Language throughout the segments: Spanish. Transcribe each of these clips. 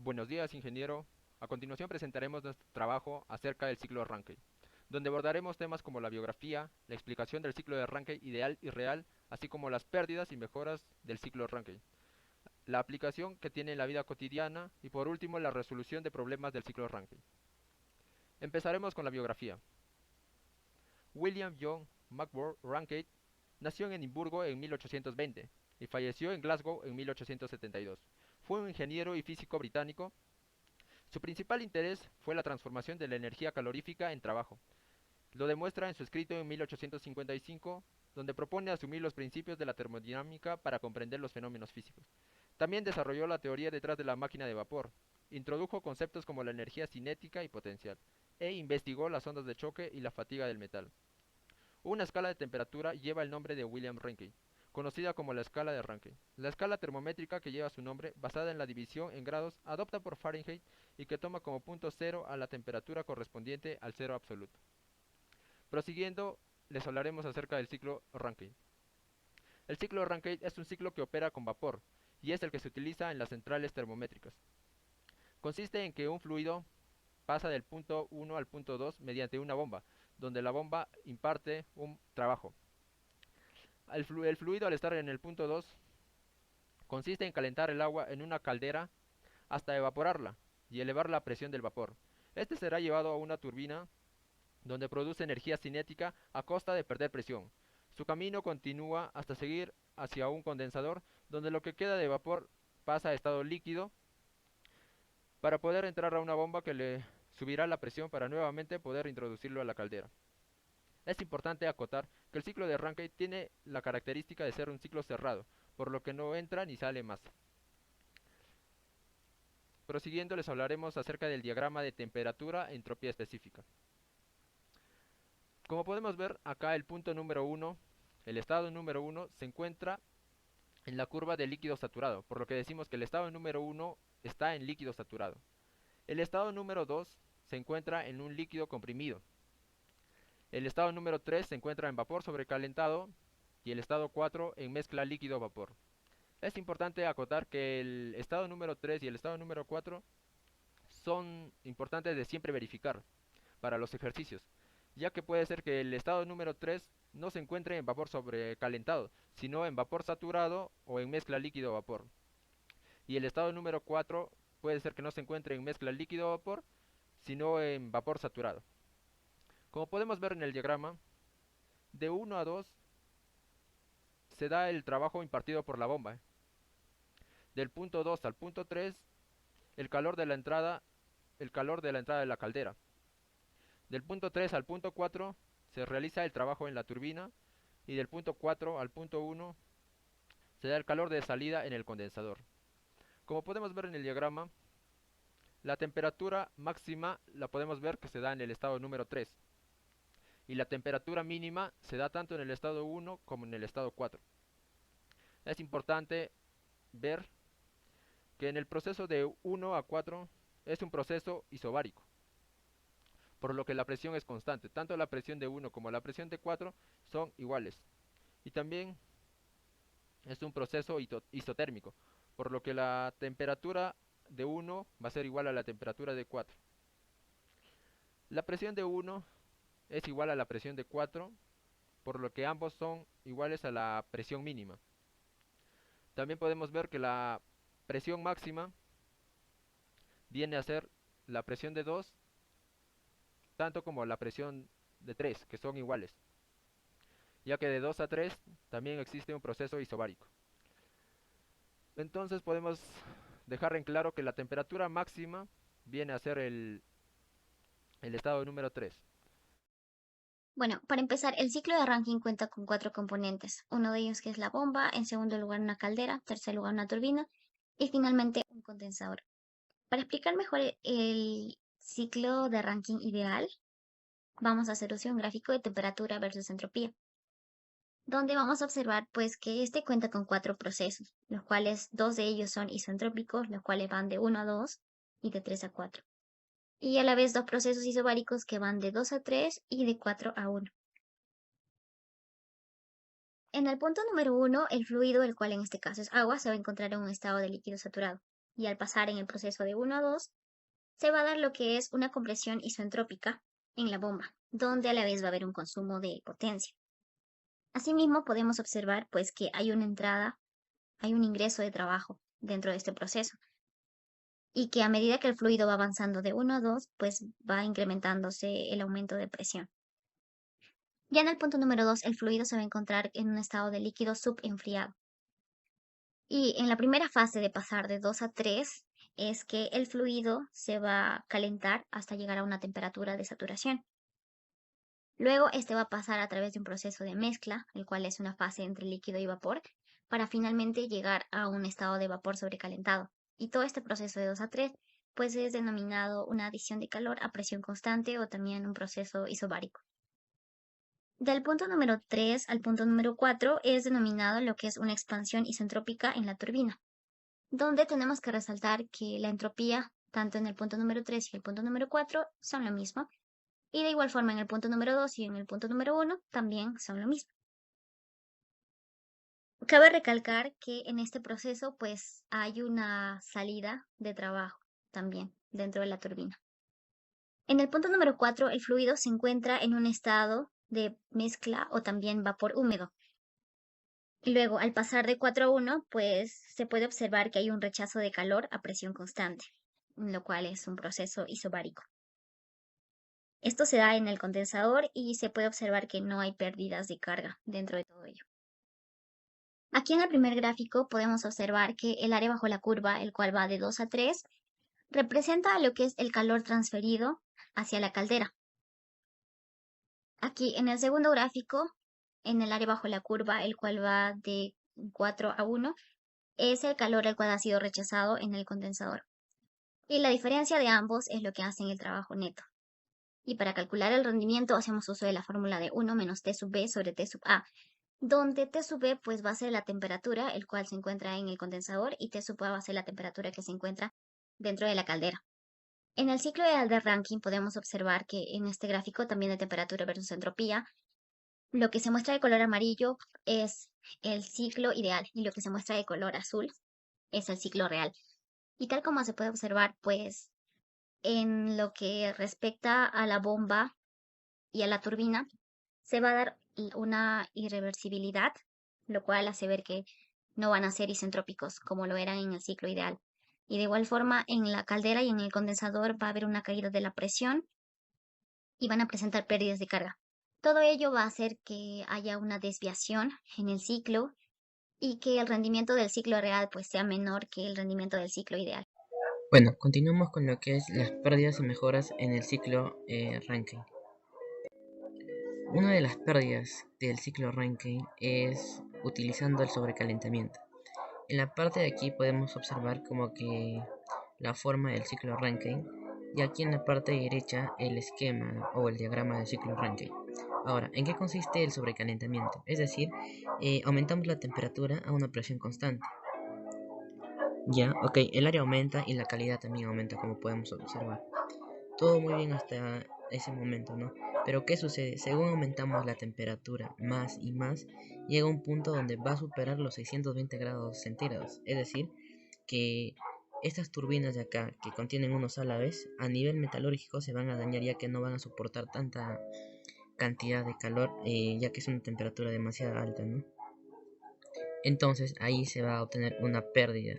Buenos días, ingeniero. A continuación presentaremos nuestro trabajo acerca del ciclo de Rankine, donde abordaremos temas como la biografía, la explicación del ciclo de Rankine ideal y real, así como las pérdidas y mejoras del ciclo de Rankine, la aplicación que tiene en la vida cotidiana y por último la resolución de problemas del ciclo de Rankine. Empezaremos con la biografía. William John Mackworth Rankine nació en Edimburgo en 1820 y falleció en Glasgow en 1872. Fue un ingeniero y físico británico. Su principal interés fue la transformación de la energía calorífica en trabajo. Lo demuestra en su escrito en 1855, donde propone asumir los principios de la termodinámica para comprender los fenómenos físicos. También desarrolló la teoría detrás de la máquina de vapor, introdujo conceptos como la energía cinética y potencial, e investigó las ondas de choque y la fatiga del metal. Una escala de temperatura lleva el nombre de William Rankine, conocida como la escala de Rankine. La escala termométrica que lleva su nombre, basada en la división en grados, adopta por Fahrenheit y que toma como punto cero a la temperatura correspondiente al cero absoluto. Prosiguiendo, les hablaremos acerca del ciclo Rankine. El ciclo Rankine es un ciclo que opera con vapor y es el que se utiliza en las centrales termométricas. Consiste en que un fluido pasa del punto 1 al punto 2 mediante una bomba, donde la bomba imparte un trabajo. El fluido al estar en el punto 2 consiste en calentar el agua en una caldera hasta evaporarla y elevar la presión del vapor. Este será llevado a una turbina donde produce energía cinética a costa de perder presión. Su camino continúa hasta seguir hacia un condensador donde lo que queda de vapor pasa a estado líquido para poder entrar a una bomba que le subirá la presión para nuevamente poder introducirlo a la caldera. Es importante acotar que el ciclo de Rankine tiene la característica de ser un ciclo cerrado, por lo que no entra ni sale más. Prosiguiendo les hablaremos acerca del diagrama de temperatura e entropía específica. Como podemos ver acá el punto número 1, el estado número 1 se encuentra en la curva de líquido saturado, por lo que decimos que el estado número 1 está en líquido saturado. El estado número 2 se encuentra en un líquido comprimido. El estado número 3 se encuentra en vapor sobrecalentado y el estado 4 en mezcla líquido-vapor. Es importante acotar que el estado número 3 y el estado número 4 son importantes de siempre verificar para los ejercicios, ya que puede ser que el estado número 3 no se encuentre en vapor sobrecalentado, sino en vapor saturado o en mezcla líquido-vapor. Y el estado número 4 puede ser que no se encuentre en mezcla líquido-vapor, sino en vapor saturado. Como podemos ver en el diagrama, de 1 a 2 se da el trabajo impartido por la bomba. Del punto 2 al punto 3, el calor de la entrada, de la caldera. Del punto 3 al punto 4 se realiza el trabajo en la turbina y del punto 4 al punto 1 se da el calor de salida en el condensador. Como podemos ver en el diagrama, la temperatura máxima la podemos ver que se da en el estado número 3 y la temperatura mínima se da tanto en el estado 1 como en el estado 4. Es importante ver que en el proceso de 1 a 4 es un proceso isobárico, por lo que la presión es constante. Tanto la presión de 1 como la presión de 4 son iguales. Y también es un proceso isotérmico, por lo que la temperatura de 1 va a ser igual a la temperatura de 4. La presión de 1 es igual a la presión de 4, por lo que ambos son iguales a la presión mínima. También podemos ver que la presión máxima viene a ser la presión de 2, tanto como la presión de 3, que son iguales, ya que de 2 a 3 también existe un proceso isobárico. Entonces podemos dejar en claro que la temperatura máxima viene a ser el estado número 3. Bueno, para empezar, el ciclo de Rankine cuenta con cuatro componentes. Uno de ellos que es la bomba, en segundo lugar una caldera, tercer lugar una turbina y finalmente un condensador. Para explicar mejor el ciclo de Rankine ideal, vamos a hacer uso de un gráfico de temperatura versus entropía, donde vamos a observar pues que este cuenta con cuatro procesos, los cuales dos de ellos son isentrópicos, los cuales van de 1 a 2 y de 3 a 4. Y a la vez dos procesos isobáricos que van de 2 a 3 y de 4 a 1. En el punto número 1, el fluido, el cual en este caso es agua, se va a encontrar en un estado de líquido saturado. y al pasar en el proceso de 1 a 2, se va a dar lo que es una compresión isoentrópica en la bomba, donde a la vez va a haber un consumo de potencia. Asimismo, podemos observar pues que hay una entrada, hay un ingreso de trabajo dentro de este proceso y que a medida que el fluido va avanzando de 1 a 2, pues va incrementándose el aumento de presión. Ya en el punto número 2, el fluido se va a encontrar en un estado de líquido subenfriado. Y en la primera fase de pasar de 2 a 3 es que el fluido se va a calentar hasta llegar a una temperatura de saturación. Luego este va a pasar a través de un proceso de mezcla, el cual es una fase entre líquido y vapor, para finalmente llegar a un estado de vapor sobrecalentado. Y todo este proceso de 2 a 3 pues es denominado una adición de calor a presión constante o también un proceso isobárico. Del punto número 3 al punto número 4 es denominado lo que es una expansión isentrópica en la turbina, donde tenemos que resaltar que la entropía, tanto en el punto número 3 y el punto número 4, son lo mismo, y de igual forma en el punto número 2 y en el punto número 1 también son lo mismo. Cabe recalcar que en este proceso pues hay una salida de trabajo también dentro de la turbina. En el punto número 4 el fluido se encuentra en un estado de mezcla o también vapor húmedo. Luego, al pasar de 4 a 1, pues se puede observar que hay un rechazo de calor a presión constante, lo cual es un proceso isobárico. Esto se da en el condensador y se puede observar que no hay pérdidas de carga dentro de todo ello. Aquí en el primer gráfico podemos observar que el área bajo la curva, el cual va de 2 a 3, representa lo que es el calor transferido hacia la caldera. Aquí en el segundo gráfico, en el área bajo la curva, el cual va de 4 a 1, es el calor el cual ha sido rechazado en el condensador. Y la diferencia de ambos es lo que hacen el trabajo neto. Y para calcular el rendimiento hacemos uso de la fórmula de 1 menos T sub B sobre T sub A, donde T sub B pues va a ser la temperatura el cual se encuentra en el condensador y T sub A va a ser la temperatura que se encuentra dentro de la caldera. En el ciclo ideal de Rankine podemos observar que en este gráfico también de temperatura versus entropía, lo que se muestra de color amarillo es el ciclo ideal y lo que se muestra de color azul es el ciclo real. Y tal como se puede observar, pues en lo que respecta a la bomba y a la turbina, se va a dar una irreversibilidad, lo cual hace ver que no van a ser isentrópicos como lo eran en el ciclo ideal. Y de igual forma, en la caldera y en el condensador va a haber una caída de la presión y van a presentar pérdidas de carga. Todo ello va a hacer que haya una desviación en el ciclo y que el rendimiento del ciclo real pues sea menor que el rendimiento del ciclo ideal. Bueno, continuamos con lo que es las pérdidas y mejoras en el ciclo Rankine. Una de las pérdidas del ciclo Rankine es utilizando el sobrecalentamiento. En la parte de aquí podemos observar como que la forma del ciclo Rankine y aquí en la parte derecha el esquema o el diagrama del ciclo Rankine. Ahora, ¿en qué consiste el sobrecalentamiento? Es decir, aumentamos la temperatura a una presión constante. Ya, ok, el área aumenta y la calidad también aumenta como podemos observar. Todo muy bien hasta ese momento, ¿no? Pero ¿qué sucede? Según aumentamos la temperatura más y más, llega un punto donde va a superar los 620 grados centígrados. Es decir, que estas turbinas de acá, que contienen unos álabes, a nivel metalúrgico se van a dañar ya que no van a soportar tanta cantidad de calor, ya que es una temperatura demasiado alta, ¿no? Entonces ahí se va a obtener una pérdida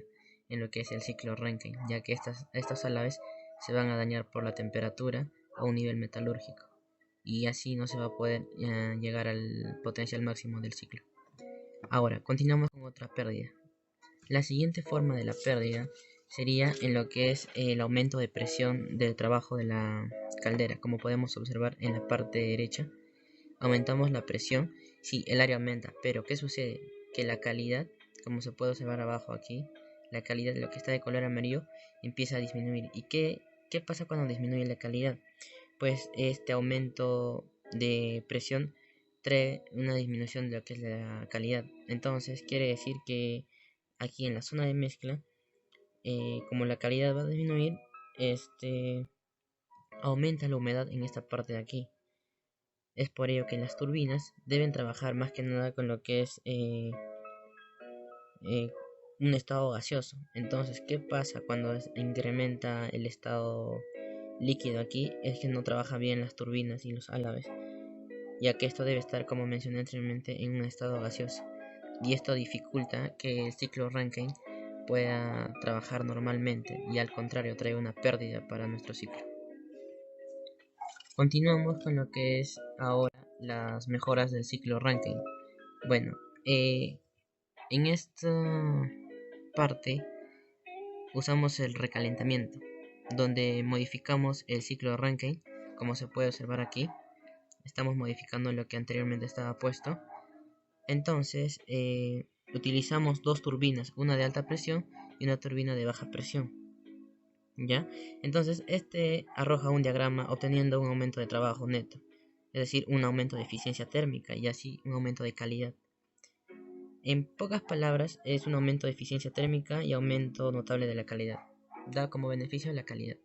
en lo que es el ciclo Rankine, ya que estas álabes se van a dañar por la temperatura a un nivel metalúrgico y así no se va a poder llegar al potencial máximo del ciclo. Ahora, continuamos con otra pérdida. La siguiente forma de la pérdida sería en lo que es el aumento de presión del trabajo de la caldera. Como podemos observar en la parte derecha, aumentamos la presión si el área aumenta, pero ¿qué sucede? Que la calidad, como se puede observar abajo aquí, la calidad de lo que está de color amarillo empieza a disminuir. ¿Y qué pasa cuando disminuye la calidad? Pues este aumento de presión trae una disminución de lo que es la calidad. Entonces quiere decir que aquí en la zona de mezcla, como la calidad va a disminuir, aumenta la humedad en esta parte de aquí. Es por ello que las turbinas deben trabajar más que nada con lo que es un estado gaseoso. Entonces, ¿qué pasa cuando incrementa el estado líquido aquí? Es que no trabaja bien las turbinas y los álabes, ya que esto debe estar, como mencioné anteriormente, en un estado gaseoso. Y esto dificulta que el ciclo Rankine pueda trabajar normalmente y al contrario trae una pérdida para nuestro ciclo. Continuamos con lo que es ahora las mejoras del ciclo Rankine. Bueno, en esta parte usamos el recalentamiento, donde modificamos el ciclo Rankine, como se puede observar aquí. Estamos modificando lo que anteriormente estaba puesto. Entonces, utilizamos dos turbinas, una de alta presión y una turbina de baja presión. ¿Ya? Entonces, este arroja un diagrama obteniendo un aumento de trabajo neto, es decir, un aumento de eficiencia térmica y así un aumento de calidad. En pocas palabras, es un aumento de eficiencia térmica y aumento notable de la calidad. Da como beneficio la calidad.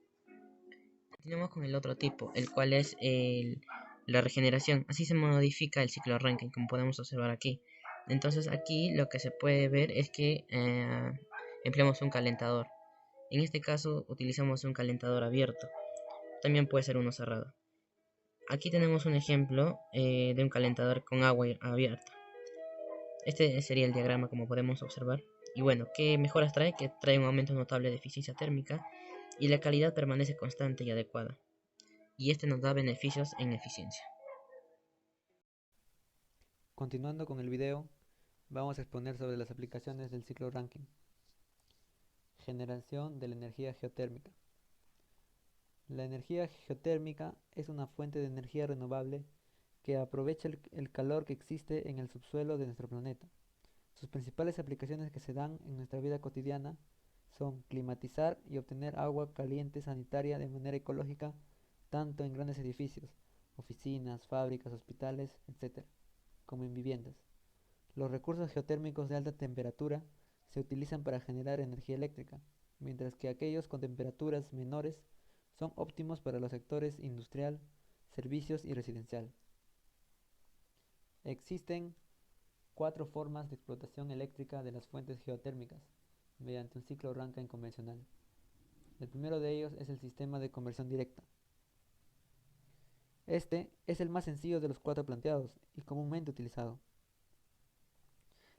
Continuamos con el otro tipo, el cual es la regeneración. Así se modifica el ciclo Rankine, como podemos observar aquí. Entonces aquí lo que se puede ver es que empleamos un calentador. En este caso utilizamos un calentador abierto. También puede ser uno cerrado. Aquí tenemos un ejemplo de un calentador con agua abierta. Este sería el diagrama, como podemos observar. Y bueno, ¿qué mejoras trae? Que trae un aumento notable de eficiencia térmica y la calidad permanece constante y adecuada. Y este nos da beneficios en eficiencia. Continuando con el video, vamos a exponer sobre las aplicaciones del ciclo Rankine. Generación de la energía geotérmica. La energía geotérmica es una fuente de energía renovable que aprovecha el calor que existe en el subsuelo de nuestro planeta. Sus principales aplicaciones que se dan en nuestra vida cotidiana son climatizar y obtener agua caliente sanitaria de manera ecológica, tanto en grandes edificios, oficinas, fábricas, hospitales, etc., como en viviendas. Los recursos geotérmicos de alta temperatura se utilizan para generar energía eléctrica, mientras que aquellos con temperaturas menores son óptimos para los sectores industrial, servicios y residencial. Existen cuatro formas de explotación eléctrica de las fuentes geotérmicas mediante un ciclo Rankine convencional. El primero de ellos es el sistema de conversión directa. Este es el más sencillo de los cuatro planteados y comúnmente utilizado.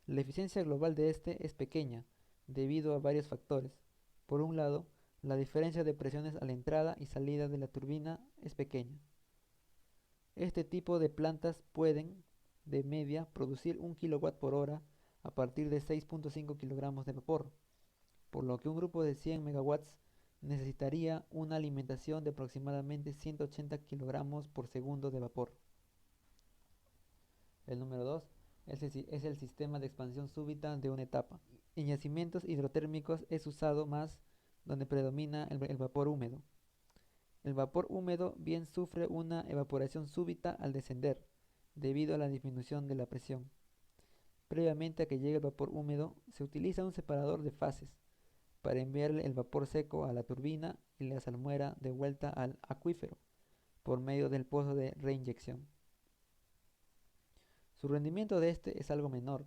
La eficiencia global de este es pequeña debido a varios factores. Por un lado, la diferencia de presiones a la entrada y salida de la turbina es pequeña. Este tipo de plantas pueden, de media, producir 1 kW por hora a partir de 6.5 kilogramos de vapor, por lo que un grupo de 100 megawatts necesitaría una alimentación de aproximadamente 180 kilogramos por segundo de vapor. El número 2 es el sistema de expansión súbita de una etapa. En yacimientos hidrotérmicos es usado más donde predomina el vapor húmedo. El vapor húmedo bien sufre una evaporación súbita al descender, debido a la disminución de la presión. Previamente a que llegue el vapor húmedo, se utiliza un separador de fases para enviarle el vapor seco a la turbina y la salmuera de vuelta al acuífero por medio del pozo de reinyección. Su rendimiento de este es algo menor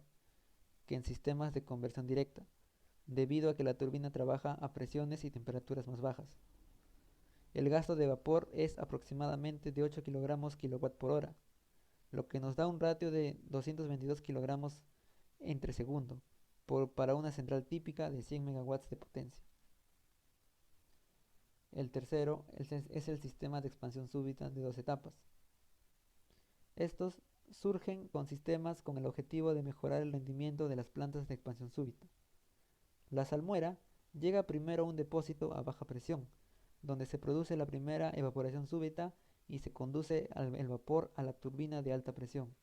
que en sistemas de conversión directa, debido a que la turbina trabaja a presiones y temperaturas más bajas. El gasto de vapor es aproximadamente de 8 kilogramos kilowatt por hora, lo que nos da un ratio de 222 kilogramos entre segundo para una central típica de 100 megawatts de potencia. El tercero es el sistema de expansión súbita de dos etapas. Estos surgen con sistemas con el objetivo de mejorar el rendimiento de las plantas de expansión súbita. La salmuera llega primero a un depósito a baja presión, donde se produce la primera evaporación súbita y se conduce el vapor a la turbina de alta presión.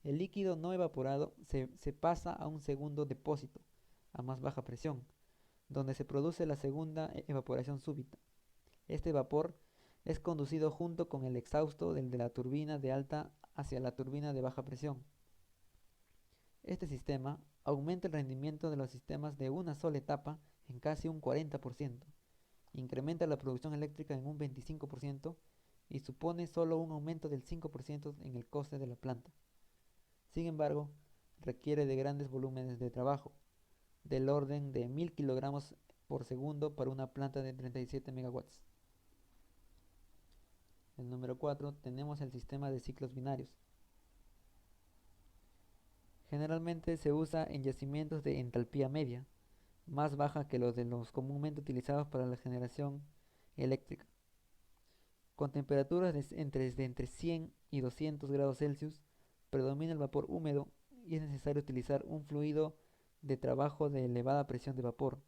El líquido no evaporado se pasa a un segundo depósito, a más baja presión, donde se produce la segunda evaporación súbita. Este vapor es conducido junto con el exhausto de la turbina de alta hacia la turbina de baja presión. Este sistema aumenta el rendimiento de los sistemas de una sola etapa en casi un 40%, incrementa la producción eléctrica en un 25% y supone solo un aumento del 5% en el coste de la planta. Sin embargo, requiere de grandes volúmenes de trabajo, del orden de 1000 kilogramos por segundo para una planta de 37 megawatts. El número 4 tenemos el sistema de ciclos binarios. Generalmente se usa en yacimientos de entalpía media, más baja que los de los comúnmente utilizados para la generación eléctrica. Con temperaturas de entre 100 y 200 grados Celsius, predomina el vapor húmedo y es necesario utilizar un fluido de trabajo de elevada presión de vapor.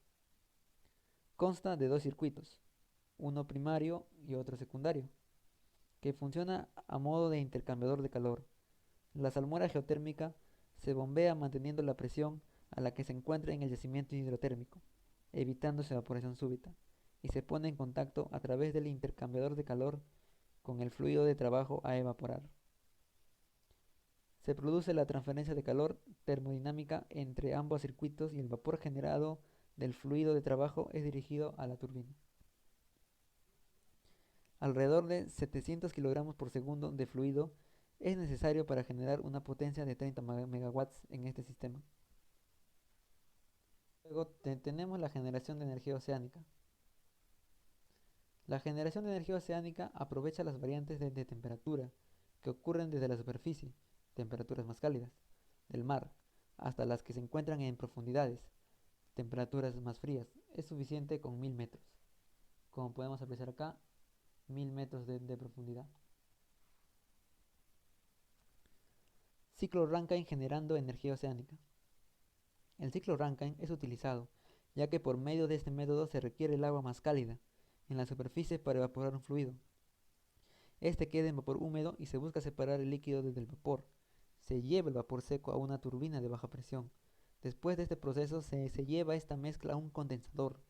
Consta de dos circuitos, uno primario y otro secundario, que funciona a modo de intercambiador de calor. La salmuera geotérmica se bombea manteniendo la presión a la que se encuentra en el yacimiento hidrotérmico, evitando su evaporación súbita, y se pone en contacto a través del intercambiador de calor con el fluido de trabajo a evaporar. Se produce la transferencia de calor termodinámica entre ambos circuitos y el vapor generado del fluido de trabajo es dirigido a la turbina. Alrededor de 700 kilogramos por segundo de fluido es necesario para generar una potencia de 30 megawatts en este sistema. Luego tenemos la generación de energía oceánica. La generación de energía oceánica aprovecha las variantes de temperatura que ocurren desde la superficie, temperaturas más cálidas, del mar, hasta las que se encuentran en profundidades, temperaturas más frías. Es suficiente con 1000 metros. Como podemos apreciar acá, 1000 metros de profundidad. Ciclo Rankine generando energía oceánica. El ciclo Rankine es utilizado, ya que por medio de este método se requiere el agua más cálida en la superficie para evaporar un fluido. Este queda en vapor húmedo y se busca separar el líquido del vapor. Se lleva el vapor seco a una turbina de baja presión. Después de este proceso se lleva esta mezcla a un condensador,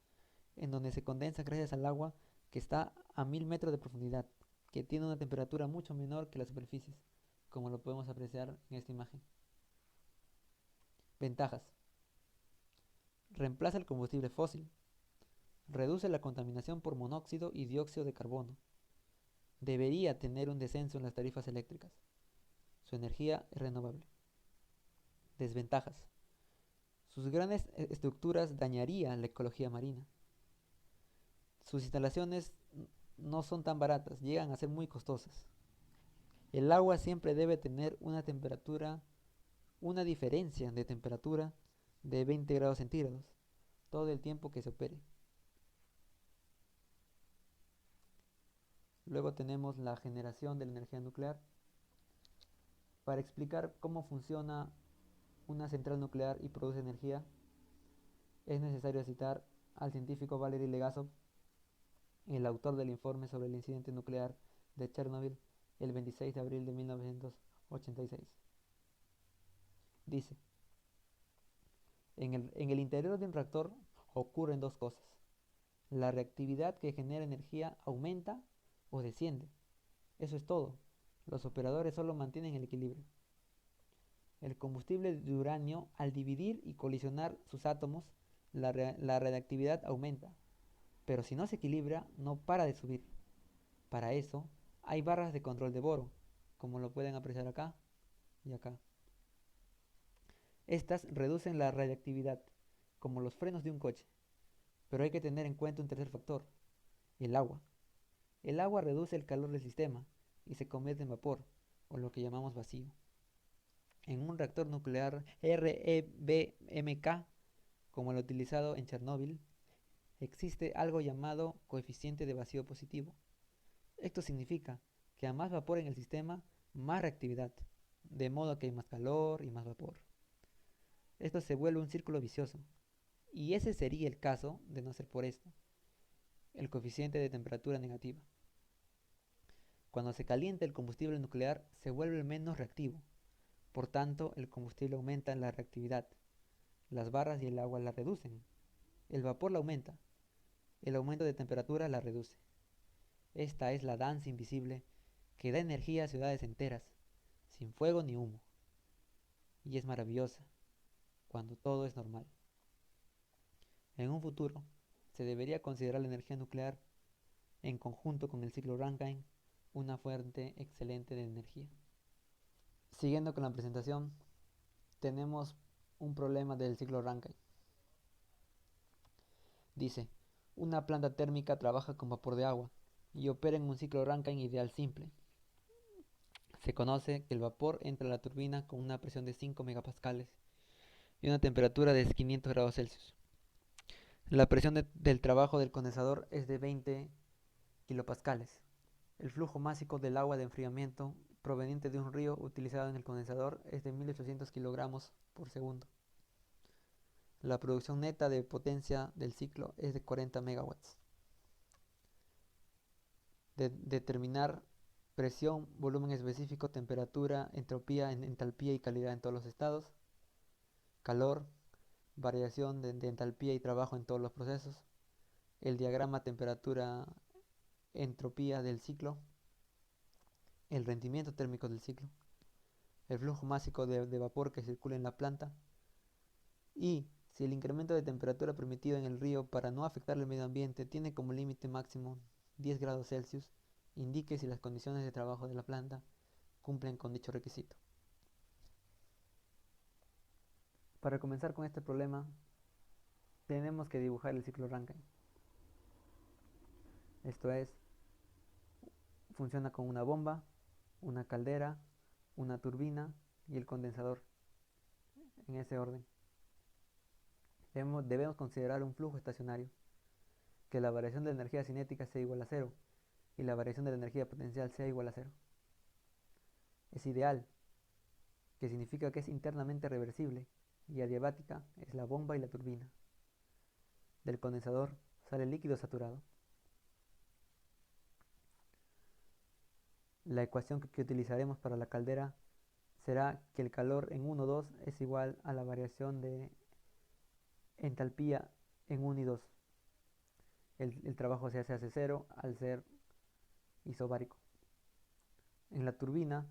en donde se condensa gracias al agua que está a 1000 metros de profundidad, que tiene una temperatura mucho menor que las superficies, como lo podemos apreciar en esta imagen. Ventajas. Reemplaza el combustible fósil. Reduce la contaminación por monóxido y dióxido de carbono. Debería tener un descenso en las tarifas eléctricas. Su energía es renovable. Desventajas. Sus grandes estructuras dañarían la ecología marina. Sus instalaciones no son tan baratas, llegan a ser muy costosas. El agua siempre debe tener una diferencia de temperatura de 20 grados centígrados todo el tiempo que se opere. Luego tenemos la generación de la energía nuclear. Para explicar cómo funciona una central nuclear y produce energía, es necesario citar al científico Valery Legasov, el autor del informe sobre el incidente nuclear de Chernobyl el 26 de abril de 1986. Dice: en el interior de un reactor ocurren dos cosas. La reactividad que genera energía aumenta o desciende. Eso es todo. Los operadores solo mantienen el equilibrio. El combustible de uranio, al dividir y colisionar sus átomos, la radiactividad aumenta. Pero si no se equilibra, no para de subir. Para eso, hay barras de control de boro, como lo pueden apreciar acá y acá. Estas reducen la radiactividad, como los frenos de un coche. Pero hay que tener en cuenta un tercer factor: el agua. El agua reduce el calor del sistema y se convierte en vapor, o lo que llamamos vacío. En un reactor nuclear REBMK, como el utilizado en Chernóbil, existe algo llamado coeficiente de vacío positivo. Esto significa que a más vapor en el sistema, más reactividad, de modo que hay más calor y más vapor. Esto se vuelve un círculo vicioso, y ese sería el caso de no ser por esto, el coeficiente de temperatura negativa. Cuando se calienta el combustible nuclear, se vuelve menos reactivo. Por tanto, el combustible aumenta la reactividad. Las barras y el agua la reducen. El vapor la aumenta. El aumento de temperatura la reduce. Esta es la danza invisible que da energía a ciudades enteras, sin fuego ni humo. Y es maravillosa, cuando todo es normal. En un futuro, se debería considerar la energía nuclear, en conjunto con el ciclo Rankine, una fuente excelente de energía. Siguiendo con la presentación, tenemos un problema del ciclo Rankine. Dice, una planta térmica trabaja con vapor de agua y opera en un ciclo Rankine ideal simple. Se conoce que el vapor entra a la turbina con una presión de 5 megapascales y una temperatura de 500 grados Celsius. La presión del trabajo del condensador es de 20 kilopascales. El flujo másico del agua de enfriamiento proveniente de un río utilizado en el condensador es de 1800 kilogramos por segundo. La producción neta de potencia del ciclo es de 40 megawatts. Determinar presión, volumen específico, temperatura, entropía, entalpía y calidad en todos los estados. Calor, variación de entalpía y trabajo en todos los procesos. El diagrama temperatura-entropía del ciclo. El rendimiento térmico del ciclo. El flujo másico de vapor que circula en la planta. Y si el incremento de temperatura permitido en el río para no afectar el medio ambiente tiene como límite máximo 10 grados Celsius, indique si las condiciones de trabajo de la planta cumplen con dicho requisito. Para comenzar con este problema, tenemos que dibujar el ciclo Rankine. Esto es, funciona con una bomba, una caldera, una turbina y el condensador, en ese orden. Debemos considerar un flujo estacionario, que la variación de la energía cinética sea igual a cero y la variación de la energía potencial sea igual a cero. Es ideal, que significa que es internamente reversible, y adiabática es la bomba y la turbina. Del condensador sale líquido saturado. La ecuación que utilizaremos para la caldera será que el calor en 1, 2 es igual a la variación de entalpía en 1 y 2. El trabajo se hace 0 al ser isobárico. En la turbina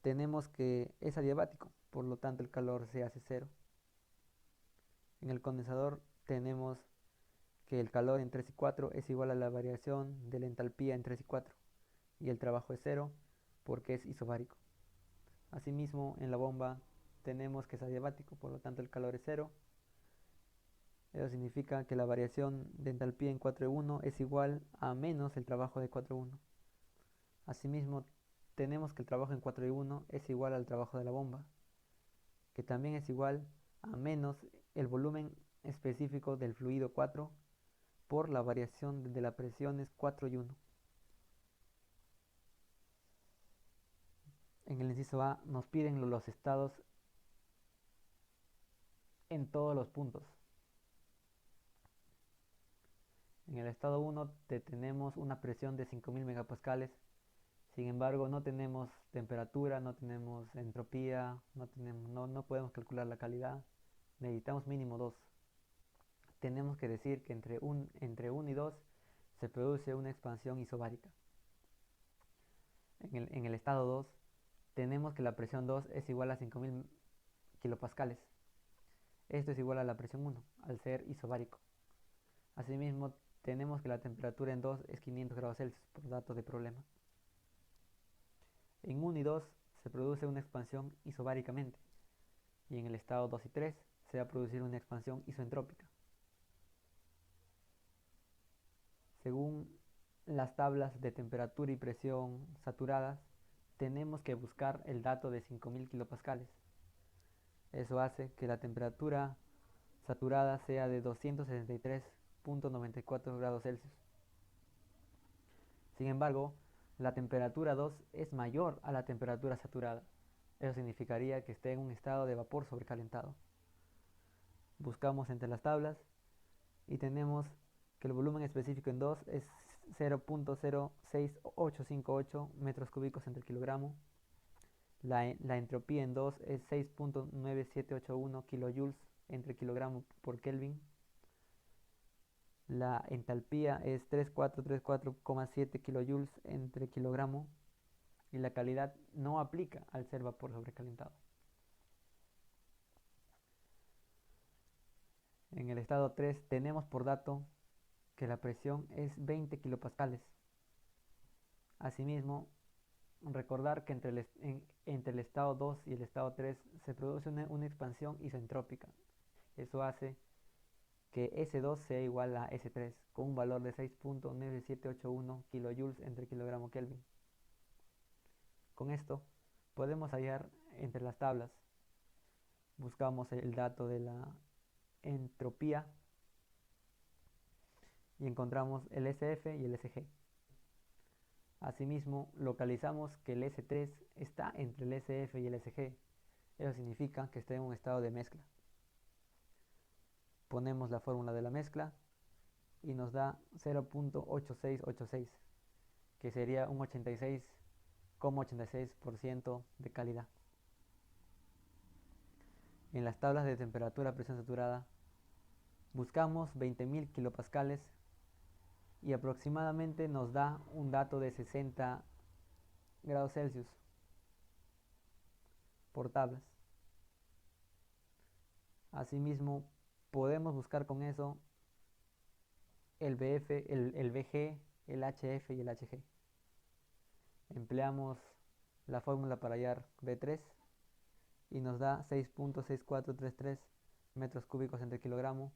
tenemos que es adiabático, por lo tanto el calor se hace 0. En el condensador tenemos que el calor en 3 y 4 es igual a la variación de la entalpía en 3 y 4 y el trabajo es 0 porque es isobárico. Asimismo, en la bomba tenemos que es adiabático, por lo tanto el calor es 0. Eso significa que la variación de entalpía en 4 y 1 es igual a menos el trabajo de 4 y 1. Asimismo, tenemos que el trabajo en 4 y 1 es igual al trabajo de la bomba, que también es igual a menos el volumen específico del fluido 4 por la variación de las presiones 4 y 1. En el inciso A nos piden los estados en todos los puntos. En el estado 1 tenemos una presión de 5000 megapascales. Sin embargo, no tenemos temperatura, no tenemos entropía, no podemos calcular la calidad. Necesitamos mínimo 2. Tenemos que decir que entre 1 y 2 se produce una expansión isobárica. En el estado 2 tenemos que la presión 2 es igual a 5000 kilopascales. Esto es igual a la presión 1, al ser isobárico. Asimismo, tenemos que la temperatura en 2 es 500 grados Celsius, por dato de problema. En 1 y 2 se produce una expansión isobáricamente, y en el estado 2 y 3 se va a producir una expansión isoentrópica. Según las tablas de temperatura y presión saturadas, tenemos que buscar el dato de 5000 kilopascales. Eso hace que la temperatura saturada sea de 263.94 grados Celsius. Sin embargo, la temperatura 2 es mayor a la temperatura saturada. Eso significaría que esté en un estado de vapor sobrecalentado. Buscamos entre las tablas y tenemos que el volumen específico en 2 es 0.06858 metros cúbicos entre kilogramo. La entropía en 2 es 6.9781 kilojoules entre kilogramo por Kelvin. La entalpía es 3434,7 kilojoules entre kilogramo y la calidad no aplica al ser vapor sobrecalentado. En el estado 3 tenemos por dato que la presión es 20 kilopascales. Asimismo, recordar que entre el estado 2 y el estado 3 se produce una expansión isoentrópica. Eso hace que S2 sea igual a S3 con un valor de 6.9781 kJ entre kilogramo Kelvin. Con esto podemos hallar entre las tablas. Buscamos el dato de la entropía y encontramos el SF y el SG. Asimismo, localizamos que el S3 está entre el SF y el SG. Eso significa que está en un estado de mezcla. Ponemos la fórmula de la mezcla y nos da 0.8686, que sería un 86,86% de calidad. En las tablas de temperatura presión saturada buscamos 20.000 kilopascales y aproximadamente nos da un dato de 60 grados Celsius por tablas. Asimismo, podemos buscar con eso el BF, el BG, el HF y el HG. Empleamos la fórmula para hallar B3 y nos da 6.6433 metros cúbicos entre kilogramo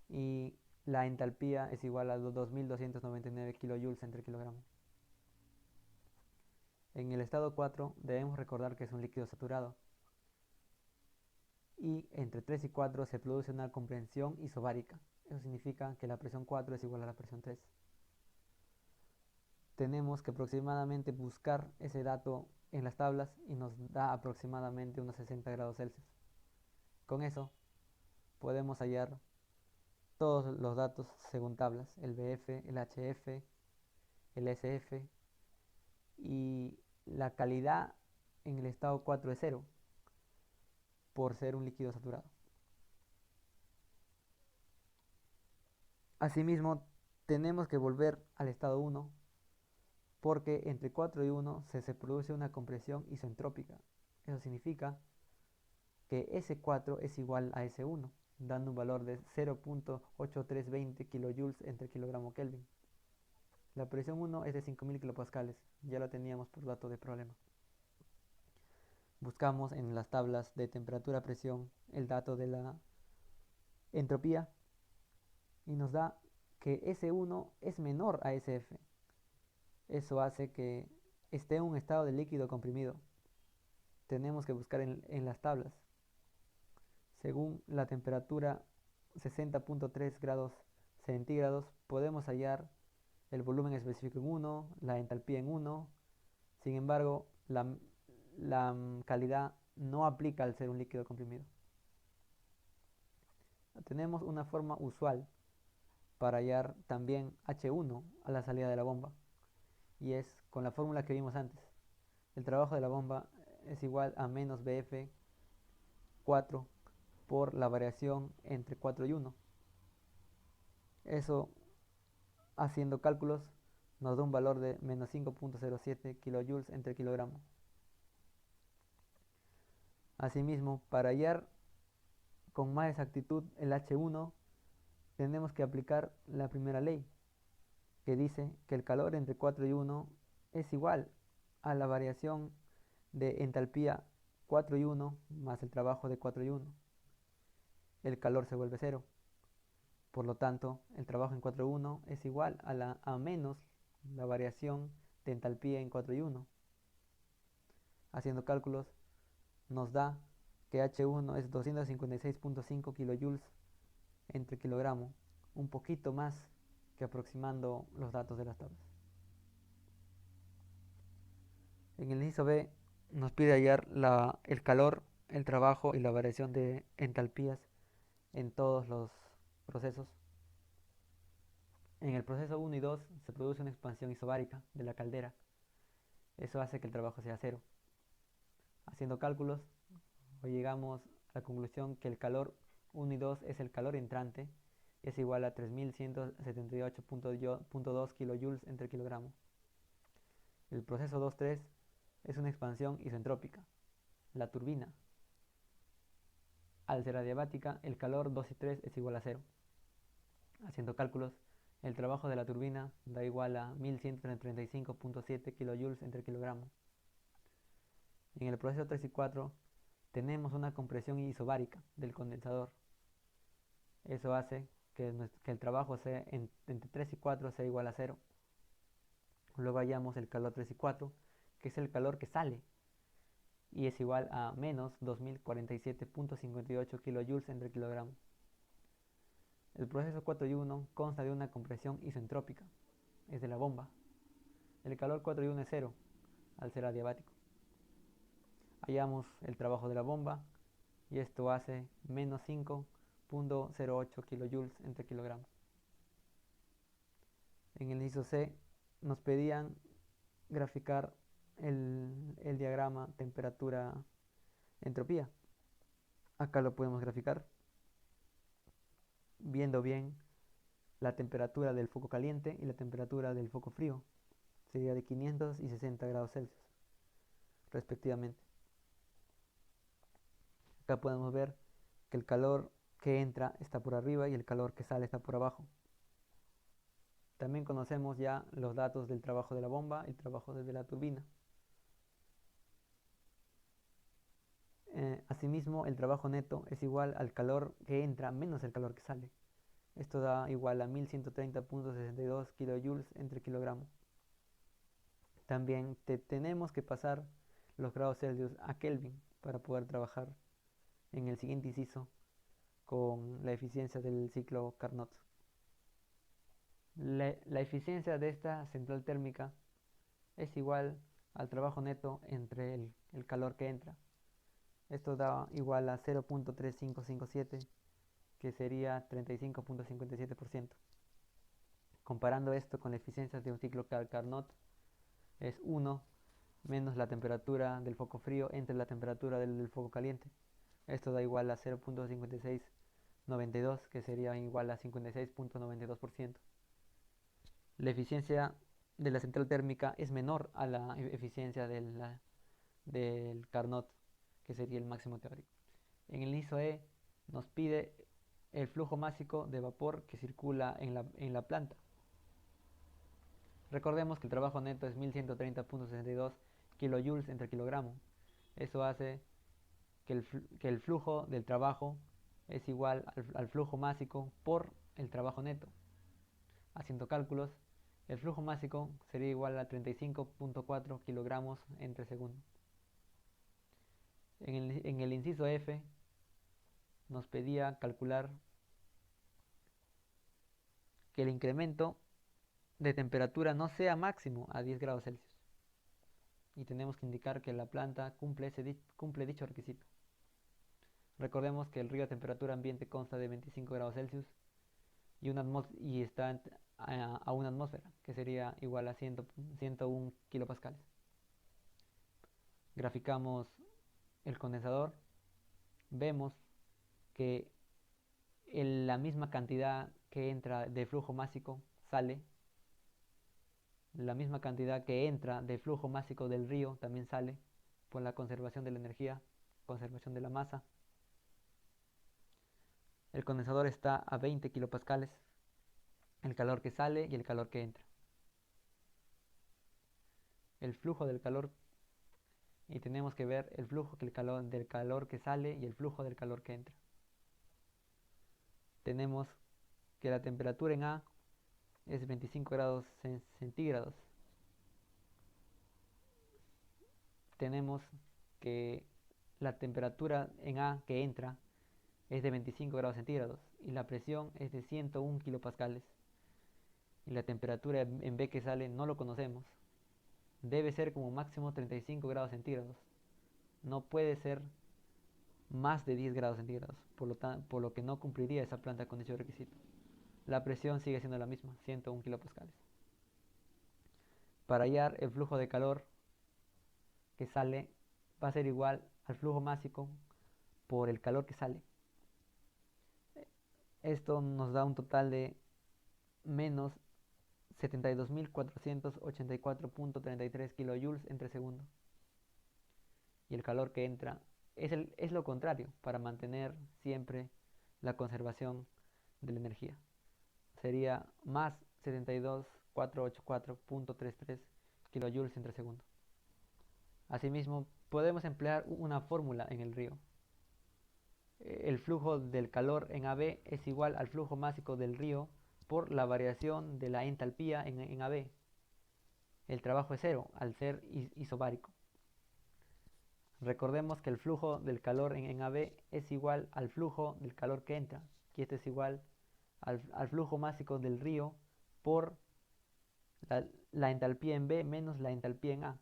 y la entalpía es igual a 2299 kilojoules entre kilogramo. En el estado 4 debemos recordar que es un líquido saturado y entre 3 y 4 se produce una compresión isobárica. Eso significa que la presión 4 es igual a la presión 3. Tenemos que aproximadamente buscar ese dato en las tablas y nos da aproximadamente unos 60 grados Celsius. Con eso podemos hallar todos los datos según tablas, el BF, el HF, el SF y la calidad en el estado 4 es 0 por ser un líquido saturado. Asimismo, tenemos que volver al estado 1 porque entre 4 y 1 se produce una compresión isentrópica. Eso significa que S4 es igual a S1, dando un valor de 0.8320 kilojoules entre kilogramo Kelvin. La presión 1 es de 5.000 kilopascales, ya la teníamos por dato de problema. Buscamos en las tablas de temperatura-presión el dato de la entropía y nos da que S1 es menor a SF. Eso hace que esté en un estado de líquido comprimido. Tenemos que buscar en las tablas. Según la temperatura 60.3 grados centígrados, podemos hallar el volumen específico en 1, la entalpía en 1. Sin embargo, la calidad no aplica al ser un líquido comprimido. Tenemos una forma usual para hallar también H1 a la salida de la bomba y es con la fórmula que vimos antes. El trabajo de la bomba es igual a menos BF 4 por la variación entre 4 y 1. Eso, haciendo cálculos, nos da un valor de menos 5.07 kilojoules entre kilogramo. Asimismo, para hallar con más exactitud el H1, tenemos que aplicar la primera ley, que dice que el calor entre 4 y 1 es igual a la variación de entalpía 4 y 1 más el trabajo de 4 y 1. El calor se vuelve 0. Por lo tanto, el trabajo en 4 y 1 es igual a menos la variación de entalpía en 4 y 1. Haciendo cálculos, nos da que H1 es 256.5 kilojoules entre kilogramo, un poquito más que aproximando los datos de las tablas. En el inciso B nos pide hallar el calor, el trabajo y la variación de entalpías en todos los procesos. En el proceso 1 y 2 se produce una expansión isobárica de la caldera. Eso hace que el trabajo sea 0. Haciendo cálculos, hoy llegamos a la conclusión que el calor 1 y 2 es el calor entrante y es igual a 3178.2 kilojoules entre kilogramo. El proceso 2-3 es una expansión isentrópica. La turbina, al ser adiabática, el calor 2 y 3 es igual a 0. Haciendo cálculos, el trabajo de la turbina da igual a 1135.7 kilojoules entre kilogramo. En el proceso 3 y 4 tenemos una compresión isobárica del condensador. Eso hace que el trabajo sea entre 3 y 4 sea igual a 0. Luego hallamos el calor 3 y 4, que es el calor que sale, y es igual a menos 2047.58 kilojoules entre kilogramo. El proceso 4 y 1 consta de una compresión isentrópica, es de la bomba. El calor 4 y 1 es 0, al ser adiabático. Hallamos el trabajo de la bomba, y esto hace menos 5.08 kilojoules entre kilogramo. En el inciso C nos pedían graficar el diagrama temperatura-entropía. Acá lo podemos graficar viendo bien la temperatura del foco caliente y la temperatura del foco frío. Sería de 500 y 60 grados Celsius respectivamente. Acá podemos ver que el calor que entra está por arriba y el calor que sale está por abajo. También conocemos ya los datos del trabajo de la bomba y el trabajo de la turbina. Asimismo, el trabajo neto es igual al calor que entra menos el calor que sale. Esto da igual a 1130.62 kilojoules entre kilogramo. También tenemos que pasar los grados Celsius a Kelvin para poder trabajar en el siguiente inciso con la eficiencia del ciclo Carnot. La eficiencia de esta central térmica es igual al trabajo neto entre el calor que entra. Esto da igual a 0.3557, que sería 35.57%. Comparando esto con la eficiencia de un ciclo Carnot, es 1 menos la temperatura del foco frío entre la temperatura del foco caliente. Esto da igual a 0.5692, que sería igual a 56.92%. La eficiencia de la central térmica es menor a la eficiencia del Carnot, que sería el máximo teórico. En el inciso E nos pide el flujo másico de vapor que circula en la planta. Recordemos que el trabajo neto es 1130.62 kilojoules entre kilogramo. Eso hace que el flujo del trabajo es igual al flujo másico por el trabajo neto. Haciendo cálculos, el flujo másico sería igual a 35.4 kilogramos entre segundo. En el inciso F nos pedía calcular que el incremento de temperatura no sea máximo a 10 grados Celsius. Y tenemos que indicar que la planta cumple dicho requisito. Recordemos que el río a temperatura ambiente consta de 25 grados Celsius y está a una atmósfera, que sería igual a 101 kilopascales. Graficamos el condensador. Vemos que la misma cantidad que entra de flujo másico sale. La misma cantidad que entra de flujo másico del río también sale por la conservación de la energía, conservación de la masa. El condensador está a 20 kilopascales, el calor que sale y el calor que entra. El flujo del calor, y tenemos que ver el flujo del calor que sale y el flujo del calor que entra. Tenemos que la temperatura en A es 25 grados centígrados. Tenemos que la temperatura en A que entra es de 25 grados centígrados y la presión es de 101 kilopascales. Y la temperatura en B que sale no lo conocemos. Debe ser como máximo 35 grados centígrados. No puede ser más de 10 grados centígrados, por lo que no cumpliría esa planta con dicho requisito. La presión sigue siendo la misma, 101 kilopascales. Para hallar el flujo de calor que sale va a ser igual al flujo másico por el calor que sale. Esto nos da un total de menos 72.484.33 kilojoules entre segundo. Y el calor que entra es lo contrario, para mantener siempre la conservación de la energía. Sería más 72.484.33 kilojoules entre segundo. Asimismo, podemos emplear una fórmula en el río. el flujo del calor en AB es igual al flujo másico del río por la variación de la entalpía en AB. El trabajo es cero al ser isobárico. Recordemos que el flujo del calor en AB es igual al flujo del calor que entra, y esto es igual al flujo másico del río por la entalpía en B menos la entalpía en A.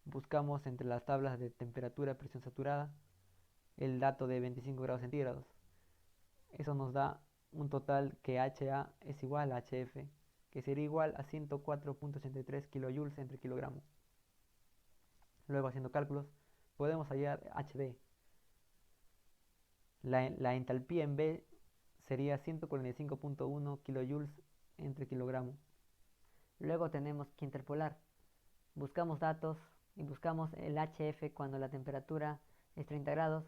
Buscamos entre las tablas de temperatura y presión saturada el dato de 25 grados centígrados. Eso nos da un total que HA es igual a HF, que sería igual a 104.83 kilojoules entre kilogramo. Luego, haciendo cálculos, podemos hallar HB. La entalpía en B sería 145.1 kilojoules entre kilogramo. Luego tenemos que interpolar. Buscamos datos y buscamos el HF cuando la temperatura es 30 grados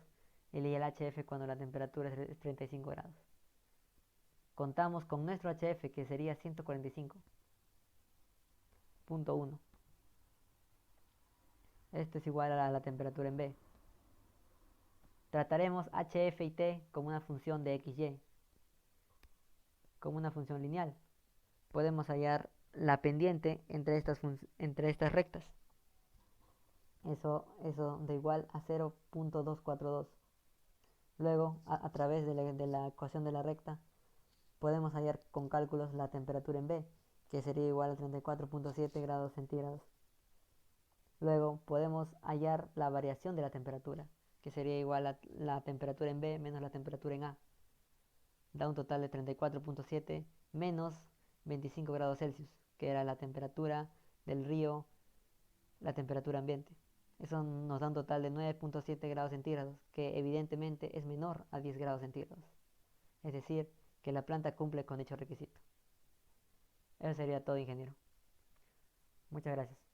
y el HF cuando la temperatura es 35 grados. Contamos con nuestro HF, que sería 145.1. Esto es igual a la temperatura en B. Trataremos HF y T como una función de XY, como una función lineal. Podemos hallar la pendiente entre estas rectas. Eso da igual a 0.242. Luego, a través de la ecuación de la recta, podemos hallar con cálculos la temperatura en B, que sería igual a 34.7 grados centígrados. Luego podemos hallar la variación de la temperatura, que sería igual a la temperatura en B menos la temperatura en A. Da un total de 34.7 menos 25 grados Celsius, que era la temperatura del río, la temperatura ambiente. Eso nos da un total de 9.7 grados centígrados, que evidentemente es menor a 10 grados centígrados. Es decir, que la planta cumple con dicho requisito. Eso sería todo, ingeniero. Muchas gracias.